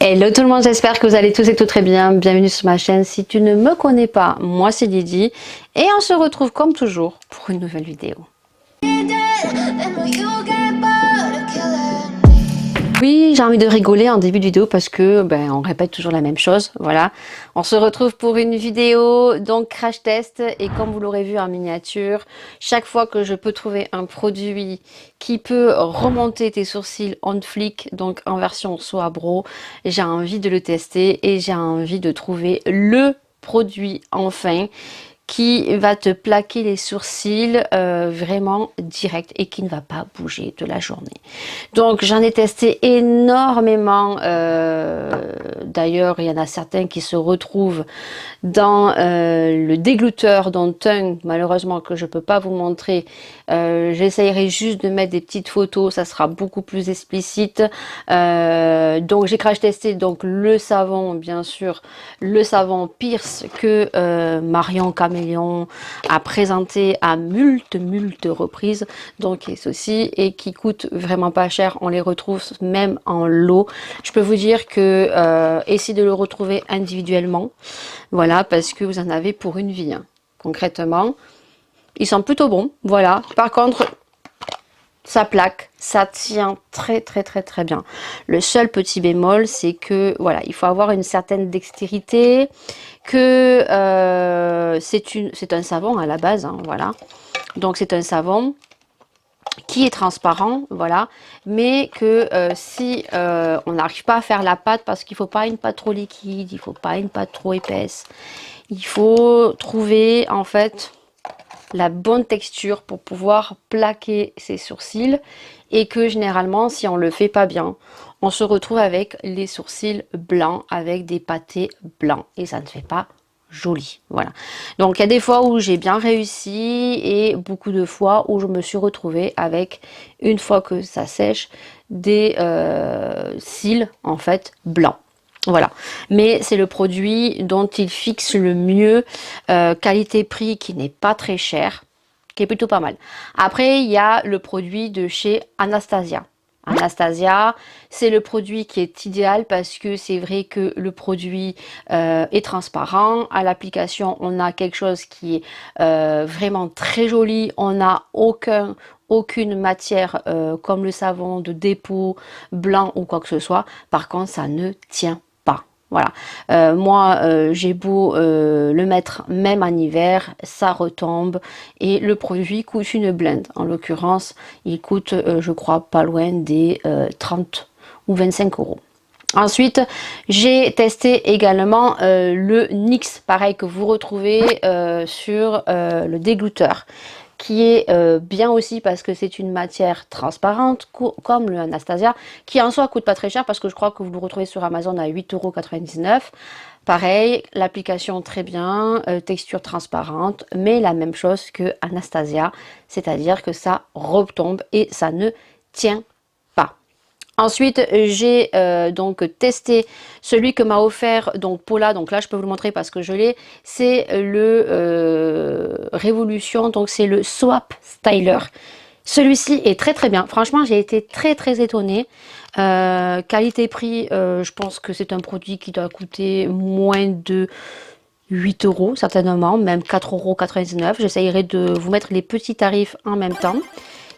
Hello tout le monde, j'espère que vous allez tous et toutes très bien. Bienvenue sur ma chaîne. Si tu ne me connais pas, moi c'est Lydie et on se retrouve comme toujours pour une nouvelle vidéo. Oui, j'ai envie de rigoler en début de vidéo parce que on répète toujours la même chose. Voilà, on se retrouve pour une vidéo donc crash test et comme vous l'aurez vu en miniature, chaque fois que je peux trouver un produit qui peut remonter tes sourcils on flic, donc en version soie bro, j'ai envie de le tester et j'ai envie de trouver le produit enfin qui va te plaquer les sourcils vraiment direct et qui ne va pas bouger de la journée. Donc j'en ai testé énormément, d'ailleurs il y en a certains qui se retrouvent dans le dégluteur dont un malheureusement que je peux pas vous montrer. J'essayerai juste de mettre des petites photos, ça sera beaucoup plus explicite. Donc j'ai crash testé donc le savon, bien sûr, le savon Pierce que Marion Caméléon a présenté à multes reprises, donc ceci et qui coûte vraiment pas cher. On les retrouve même en lot. Je peux vous dire que essayez de le retrouver individuellement. Voilà, parce que vous en avez pour une vie, hein. Concrètement, ils sont plutôt bons. Voilà. Par contre, ça plaque, ça tient très bien. Le seul petit bémol, c'est que voilà, il faut avoir une certaine dextérité, que c'est un savon à la base, hein, voilà. Donc c'est un savon qui est transparent, voilà, mais que si on n'arrive pas à faire la pâte, parce qu'il faut pas une pâte trop liquide, il faut pas une pâte trop épaisse, il faut trouver en fait la bonne texture pour pouvoir plaquer ses sourcils, et que généralement si on le fait pas bien, on se retrouve avec les sourcils blancs, avec des pâtés blancs, et ça ne fait pas joli. Voilà, donc il y a des fois où j'ai bien réussi et beaucoup de fois où je me suis retrouvée avec, une fois que ça sèche, des cils en fait blancs. Voilà, mais c'est le produit dont il fixe le mieux, qualité-prix, qui n'est pas très cher, qui est plutôt pas mal. Après, il y a le produit de chez Anastasia. Anastasia, c'est le produit qui est idéal parce que c'est vrai que le produit est transparent. À l'application, on a quelque chose qui est vraiment très joli. On n'a aucune matière comme le savon de dépôt blanc ou quoi que ce soit. Par contre, ça ne tient pas. Voilà, moi j'ai beau le mettre même en hiver, ça retombe et le produit coûte une blinde. En l'occurrence, il coûte je crois pas loin des 30 ou 25 euros. Ensuite, j'ai testé également le NYX, pareil, que vous retrouvez sur le dégoûteur, qui est bien aussi parce que c'est une matière transparente comme le Anastasia, qui en soi coûte pas très cher parce que je crois que vous le retrouvez sur Amazon à 8,99 €. Pareil, l'application très bien, texture transparente, mais la même chose que Anastasia, c'est-à-dire que ça retombe et ça ne tient pas. Ensuite, j'ai donc testé celui que m'a offert donc Paula, donc là je peux vous le montrer parce que je l'ai, c'est le Révolution, donc c'est le Swap Styler. Celui-ci est très bien, franchement j'ai été très étonnée. Qualité-prix, je pense que c'est un produit qui doit coûter moins de 8 € certainement, même 4,99 €. J'essayerai de vous mettre les petits tarifs en même temps.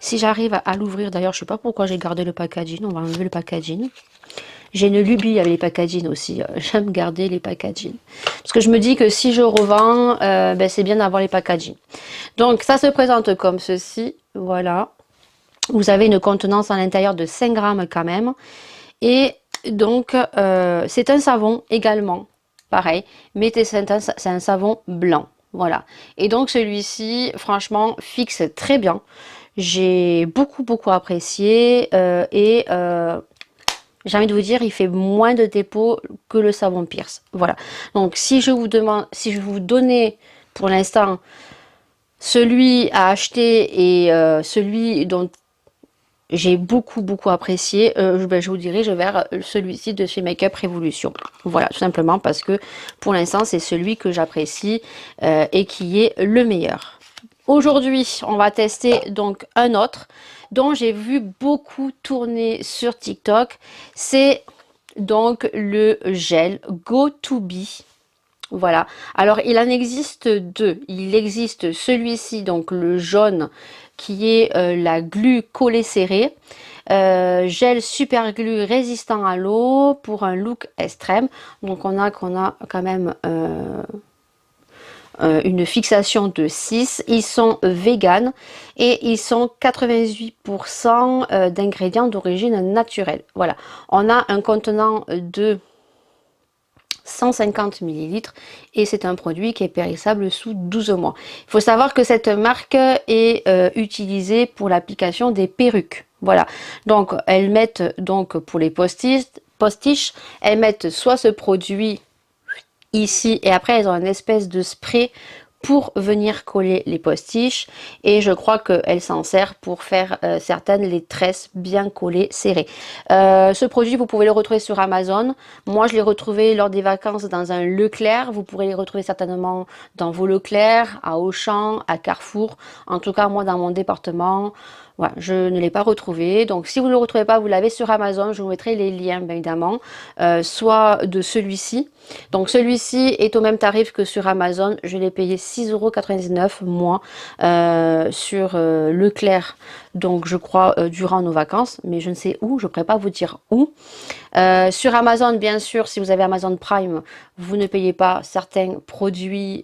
Si j'arrive à l'ouvrir, d'ailleurs, je sais pas pourquoi j'ai gardé le packaging, on va enlever le packaging. J'ai une lubie avec les packaging aussi, j'aime garder les packaging. Parce que je me dis que si je revends, c'est bien d'avoir les packaging. Donc ça se présente comme ceci, voilà. Vous avez une contenance à l'intérieur de 5 grammes quand même. Et donc, c'est un savon également, pareil, mais c'est un savon blanc, voilà. Et donc celui-ci, franchement, fixe très bien. J'ai beaucoup apprécié j'ai envie de vous dire, il fait moins de dépôt que le savon Pierce. Voilà. Donc si je vous demande, si je vous donnais pour l'instant celui à acheter et celui dont j'ai beaucoup apprécié, je vous dirige vers celui-ci de chez Make Up Révolution. Voilà, tout simplement parce que pour l'instant c'est celui que j'apprécie et qui est le meilleur. Aujourd'hui, on va tester donc un autre dont j'ai vu beaucoup tourner sur TikTok. C'est donc le gel Go To Be. Voilà, alors il en existe deux. Il existe celui-ci, donc le jaune, qui est la glu collée serrée. Gel super glue résistant à l'eau pour un look extrême. Donc on a quand même une fixation de 6. Ils sont vegan et ils sont 88% d'ingrédients d'origine naturelle. Voilà, on a un contenant de 150 millilitres et c'est un produit qui est périssable sous 12 mois. Il faut savoir que cette marque est utilisée pour l'application des perruques. Voilà, donc elles mettent donc pour les postiches, elles mettent soit ce produit ici et après elles ont une espèce de spray pour venir coller les postiches et je crois qu'elle s'en sert pour faire certaines les tresses bien collées, serrées. Ce produit vous pouvez le retrouver sur Amazon. Moi je l'ai retrouvé lors des vacances dans un Leclerc. Vous pourrez les retrouver certainement dans vos Leclerc, à Auchan, à Carrefour. En tout cas moi dans mon département, voilà, je ne l'ai pas retrouvé. Donc si vous ne le retrouvez pas, vous l'avez sur Amazon. Je vous mettrai les liens bien évidemment, soit de celui-ci. Donc celui-ci est au même tarif que sur Amazon. Je l'ai payé 6,99 € moi sur Leclerc. Donc je crois durant nos vacances, mais je ne sais où, je ne pourrais pas vous dire où. Sur Amazon, bien sûr, si vous avez Amazon Prime, vous ne payez pas certains produits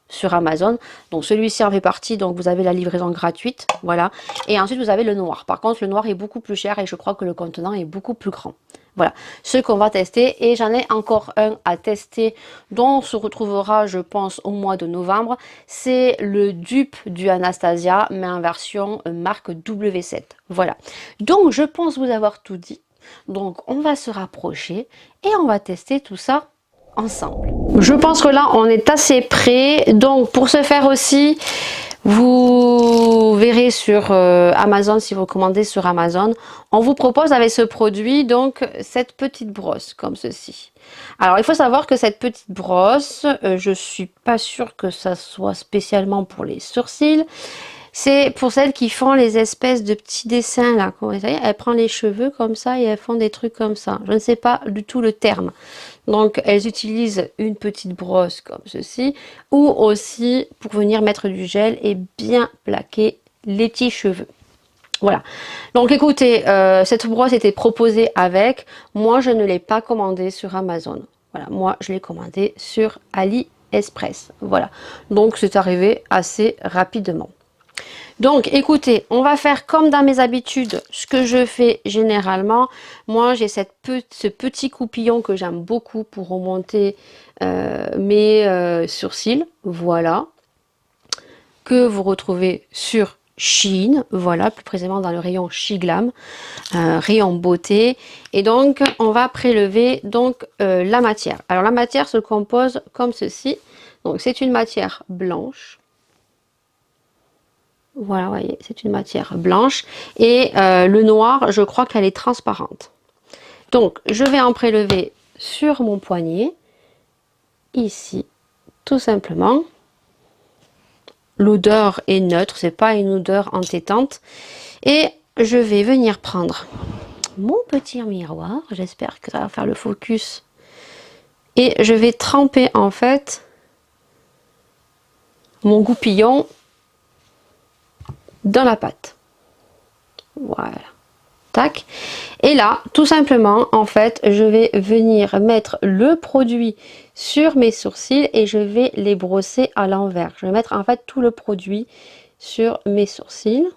sur Amazon. Donc celui-ci en fait partie, donc vous avez la livraison gratuite, voilà. Et ensuite vous avez le noir. Par contre, le noir est beaucoup plus cher et je crois que le contenant est beaucoup plus grand. Voilà, ce qu'on va tester et j'en ai encore un à tester dont on se retrouvera je pense au mois de novembre. C'est le dupe du Anastasia mais en version marque W7. Voilà, donc je pense vous avoir tout dit. Donc on va se rapprocher et on va tester tout ça ensemble. Je pense que là on est assez prêt. Donc pour ce faire aussi, vous verrez sur Amazon, si vous commandez sur Amazon, on vous propose avec ce produit donc cette petite brosse comme ceci. Alors il faut savoir que cette petite brosse, je suis pas sûre que ça soit spécialement pour les sourcils. C'est pour celles qui font les espèces de petits dessins là. Vous voyez, elle prend les cheveux comme ça et elles font des trucs comme ça. Je ne sais pas du tout le terme. Donc elles utilisent une petite brosse comme ceci ou aussi pour venir mettre du gel et bien plaquer les petits cheveux. Voilà. Donc écoutez, cette brosse était proposée avec. Moi je ne l'ai pas commandée sur Amazon. Voilà, moi je l'ai commandée sur AliExpress. Voilà. Donc c'est arrivé assez rapidement. Donc écoutez, on va faire comme dans mes habitudes, ce que je fais généralement. Moi j'ai ce petit coupillon que j'aime beaucoup pour remonter mes sourcils, voilà, que vous retrouvez sur Shein, voilà, plus précisément dans le rayon Shiglam, rayon beauté. Et donc on va prélever donc la matière. Alors la matière se compose comme ceci, donc c'est une matière blanche. Voilà, vous voyez, c'est une matière blanche. Et le noir, je crois qu'elle est transparente. Donc, je vais en prélever sur mon poignet, ici, tout simplement. L'odeur est neutre, c'est pas une odeur entêtante. Et je vais venir prendre mon petit miroir. J'espère que ça va faire le focus. Et je vais tremper, en fait, mon goupillon dans la pâte. Voilà. Tac. Et là, tout simplement, en fait, je vais venir mettre le produit sur mes sourcils et je vais les brosser à l'envers. Je vais mettre en fait tout le produit sur mes sourcils.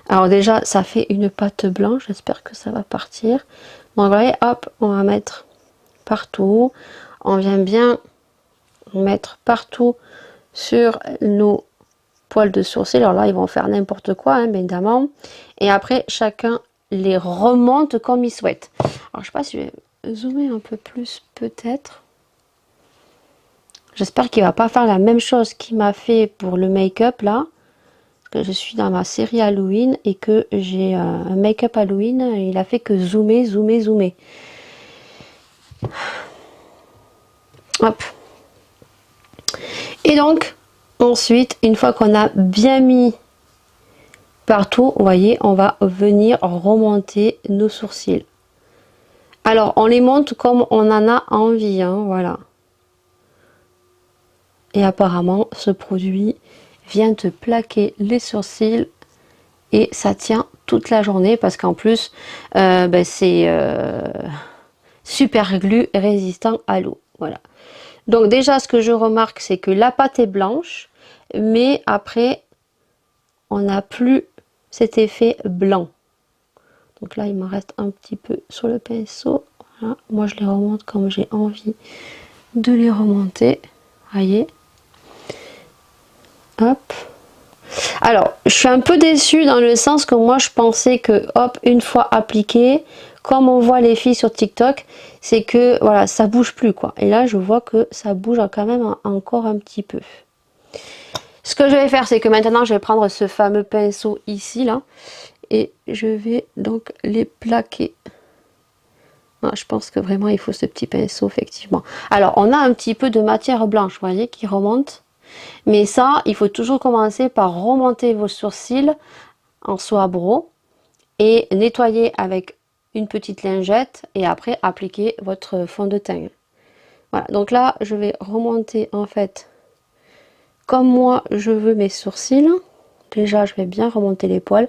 Alors déjà, ça fait une pâte blanche. J'espère que ça va partir. Donc, vous voyez, hop, on va mettre partout. On vient bien mettre partout sur nos poils de sourcils. Alors là ils vont faire n'importe quoi hein, bien évidemment, et après chacun les remonte comme il souhaite. Alors je sais pas si je vais zoomer un peu plus peut-être. J'espère qu'il va pas faire la même chose qu'il m'a fait pour le make-up là, parce que je suis dans ma série Halloween et que j'ai un make-up Halloween, il a fait que zoomer zoomer zoomer. Hop. Et donc ensuite, une fois qu'on a bien mis Partout, vous voyez, on va venir remonter nos sourcils. Alors, on les monte comme on en a envie, hein, voilà. Et apparemment, ce produit vient te plaquer les sourcils et ça tient toute la journée parce qu'en plus, c'est super glu résistant à l'eau, voilà. Donc déjà, ce que je remarque, c'est que la pâte est blanche, mais après, on n'a plus cet effet blanc. Donc là, il m'en reste un petit peu sur le pinceau. Voilà. Moi, je les remonte comme j'ai envie de les remonter. Voyez. Hop. Alors, je suis un peu déçue dans le sens que moi, je pensais que, hop, une fois appliqué, comme on voit les filles sur TikTok, c'est que, voilà, ça bouge plus, quoi. Et là, je vois que ça bouge quand même encore un petit peu. Ce que je vais faire, c'est que maintenant, je vais prendre ce fameux pinceau ici, là, et je vais donc les plaquer. Ah, je pense que vraiment, il faut ce petit pinceau, effectivement. Alors, on a un petit peu de matière blanche, vous voyez, qui remonte. Mais ça, il faut toujours commencer par remonter vos sourcils en soie bro et nettoyer avec une petite lingette et après appliquer votre fond de teint. Voilà, donc là, je vais remonter en fait comme moi je veux mes sourcils. Déjà, je vais bien remonter les poils.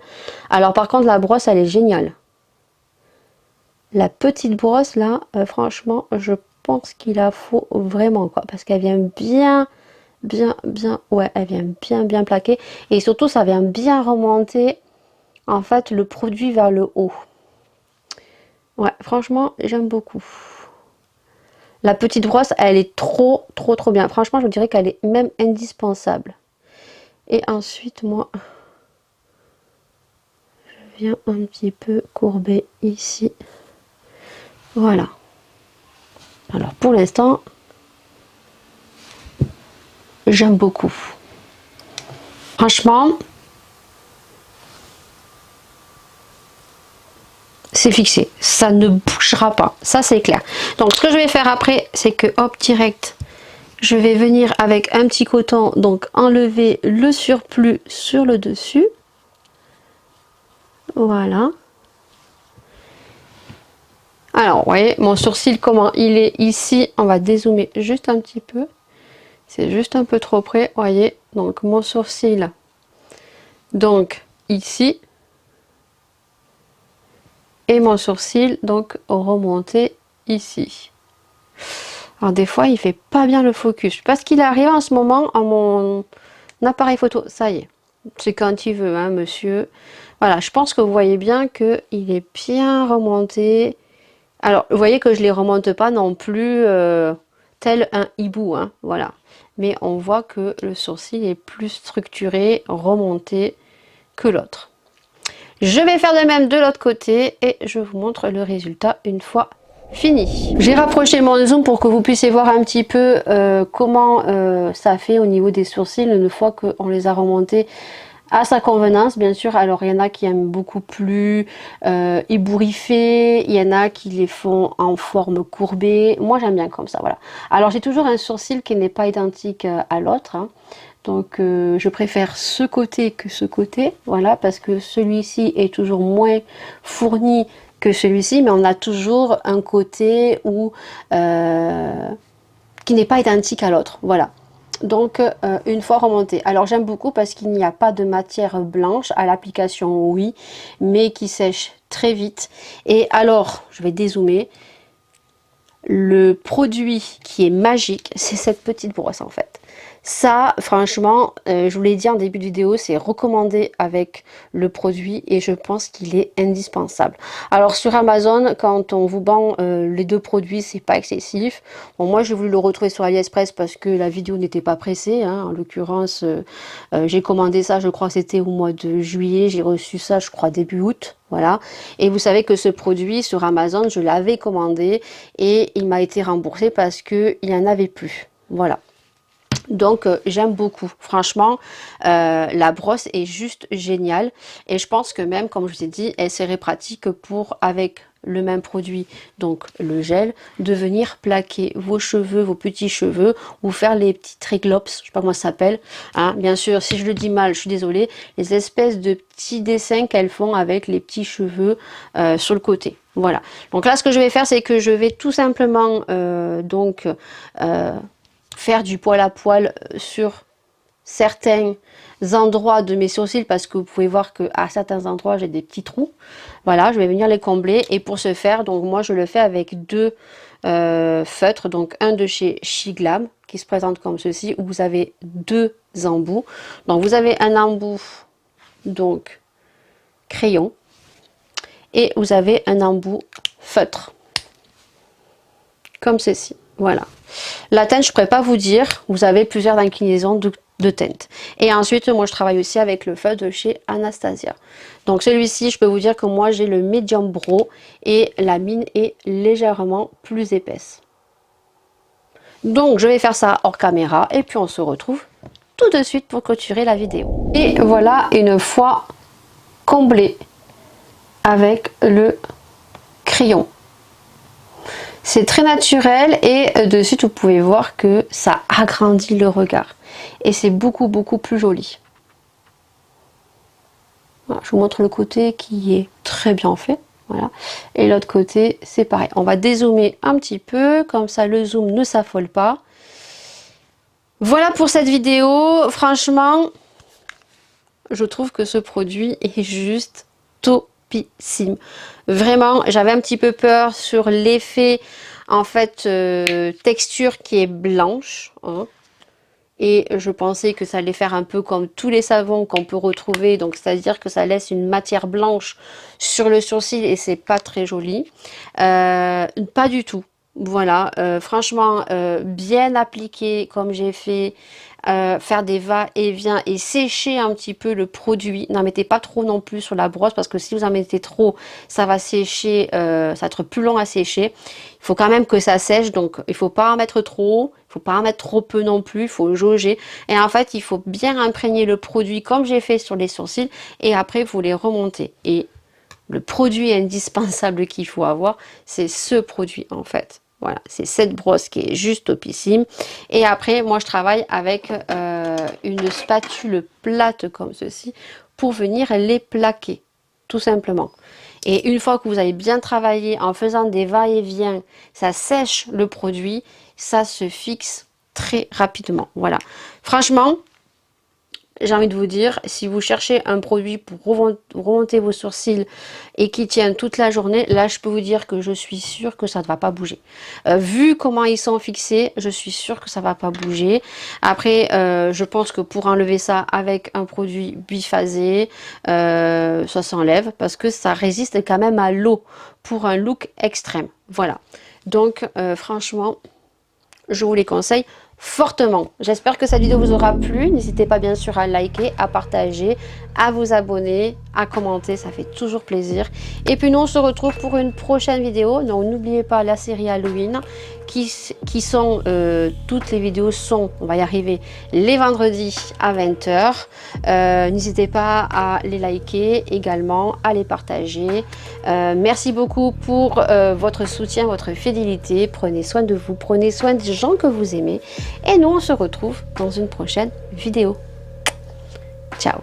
Alors par contre, la brosse, elle est géniale. La petite brosse là, franchement, je pense qu'il la faut vraiment, quoi, parce qu'elle vient bien, ouais, elle vient bien plaquer et surtout ça vient bien remonter en fait le produit vers le haut. Ouais, franchement, j'aime beaucoup. La petite brosse, elle est trop bien. Franchement, je dirais qu'elle est même indispensable. Et ensuite, moi, je viens un petit peu courber ici. Voilà. Alors, pour l'instant, j'aime beaucoup. Franchement, c'est fixé. Ça ne bougera pas. Ça, c'est clair. Donc, ce que je vais faire après, c'est que, hop, direct, je vais venir avec un petit coton, donc enlever le surplus sur le dessus. Voilà. Alors, vous voyez, mon sourcil, comment il est ici. On va dézoomer juste un petit peu. C'est juste un peu trop près, vous voyez. Donc, mon sourcil, donc, ici. Et mon sourcil, donc, remonté ici. Alors, des fois, il fait pas bien le focus. Parce qu'il arrive en ce moment à mon appareil photo. Ça y est. C'est quand il veut, hein, monsieur. Voilà, je pense que vous voyez bien qu'il est bien remonté. Alors, vous voyez que je ne les remonte pas non plus tel un hibou, hein, voilà. Mais on voit que le sourcil est plus structuré, remonté que l'autre. Je vais faire de même de l'autre côté et je vous montre le résultat une fois fini. J'ai rapproché mon zoom pour que vous puissiez voir un petit peu comment ça fait au niveau des sourcils une fois qu'on les a remontés à sa convenance, bien sûr. Alors, il y en a qui aiment beaucoup plus ébouriffés, il y en a qui les font en forme courbée. Moi, j'aime bien comme ça, voilà. Alors, j'ai toujours un sourcil qui n'est pas identique à l'autre, hein. Donc, je préfère ce côté que ce côté, voilà, parce que celui-ci est toujours moins fourni que celui-ci, mais on a toujours un côté où, qui n'est pas identique à l'autre, voilà. Donc une fois remonté, alors j'aime beaucoup parce qu'il n'y a pas de matière blanche à l'application, oui, mais qui sèche très vite. Et alors je vais dézoomer, le produit qui est magique, c'est cette petite brosse en fait. Ça, franchement, je vous l'ai dit en début de vidéo, c'est recommandé avec le produit et je pense qu'il est indispensable. Alors sur Amazon, quand on vous vend les deux produits, c'est pas excessif. Bon, moi, j'ai voulu le retrouver sur AliExpress parce que la vidéo n'était pas pressée, hein. En l'occurrence, j'ai commandé ça, je crois que c'était au mois de juillet. J'ai reçu ça, je crois, début août. Voilà. Et vous savez que ce produit sur Amazon, je l'avais commandé et il m'a été remboursé parce qu'il n'y en avait plus. Voilà. Donc j'aime beaucoup, franchement, la brosse est juste géniale et je pense que même, comme je vous ai dit, elle serait pratique pour avec le même produit, donc le gel, de venir plaquer vos cheveux, vos petits cheveux, ou faire les petites réglops, je sais pas comment ça s'appelle, hein. Bien sûr, si je le dis mal, je suis désolée, les espèces de petits dessins qu'elles font avec les petits cheveux sur le côté. Voilà. Donc là, ce que je vais faire, c'est que je vais tout simplement faire du poil à poil sur certains endroits de mes sourcils, parce que vous pouvez voir que à certains endroits j'ai des petits trous. Voilà, je vais venir les combler, et pour ce faire, donc moi je le fais avec deux feutres, donc un de chez Shiglam qui se présente comme ceci, où vous avez deux embouts. Donc vous avez un embout donc crayon, et vous avez un embout feutre comme ceci. Voilà. La teinte, je ne pourrais pas vous dire, vous avez plusieurs inclinaisons de teinte. Et ensuite, moi, je travaille aussi avec le feutre de chez Anastasia. Donc celui-ci, je peux vous dire que moi, j'ai le Medium Bro, et la mine est légèrement plus épaisse. Donc, je vais faire ça hors caméra, et puis on se retrouve tout de suite pour clôturer la vidéo. Et voilà, une fois comblé avec le crayon. C'est très naturel, et de suite vous pouvez voir que ça agrandit le regard et c'est beaucoup plus joli. Voilà, je vous montre le côté qui est très bien fait. Voilà. Et l'autre côté c'est pareil. On va dézoomer un petit peu, comme ça le zoom ne s'affole pas. Voilà pour cette vidéo. Franchement, je trouve que ce produit est juste topissime. Vraiment, j'avais un petit peu peur sur l'effet en fait texture qui est blanche, hein. Et je pensais que ça allait faire un peu comme tous les savons qu'on peut retrouver, donc c'est à dire que ça laisse une matière blanche sur le sourcil, et c'est pas très joli. Pas du tout. Voilà, franchement bien appliqué comme j'ai fait, faire des va-et-vient et sécher un petit peu le produit. N'en mettez pas trop non plus sur la brosse, parce que si vous en mettez trop, ça va sécher, ça va être plus long à sécher. Il faut quand même que ça sèche, donc il faut pas en mettre trop, il faut pas en mettre trop peu non plus, il faut jauger. Et en fait, il faut bien imprégner le produit comme j'ai fait sur les sourcils, et après vous les remontez. Et le produit indispensable qu'il faut avoir, c'est ce produit en fait. Voilà, c'est cette brosse qui est juste topissime. Et après, moi je travaille avec une spatule plate comme ceci pour venir les plaquer, tout simplement. Et une fois que vous avez bien travaillé en faisant des va-et-vient, ça sèche le produit, ça se fixe très rapidement. Voilà, franchement, j'ai envie de vous dire, si vous cherchez un produit pour remonter vos sourcils et qui tient toute la journée, là je peux vous dire que je suis sûre que ça ne va pas bouger. Vu comment ils sont fixés, je suis sûre que ça ne va pas bouger. Après, je pense que pour enlever ça avec un produit biphasé, ça s'enlève, parce que ça résiste quand même à l'eau pour un look extrême. Voilà, donc franchement, je vous les conseille fortement. J'espère que cette vidéo vous aura plu. N'hésitez pas bien sûr à liker, à partager, à vous abonner, à commenter, ça fait toujours plaisir. Et puis nous on se retrouve pour une prochaine vidéo. Donc n'oubliez pas la série Halloween qui sont, toutes les vidéos sont, on va y arriver, les vendredis à 20 h. N'hésitez pas à les liker, également à les partager. Merci beaucoup pour votre soutien, votre fidélité. Prenez soin de vous, prenez soin des gens que vous aimez. Et nous, on se retrouve dans une prochaine vidéo. Ciao!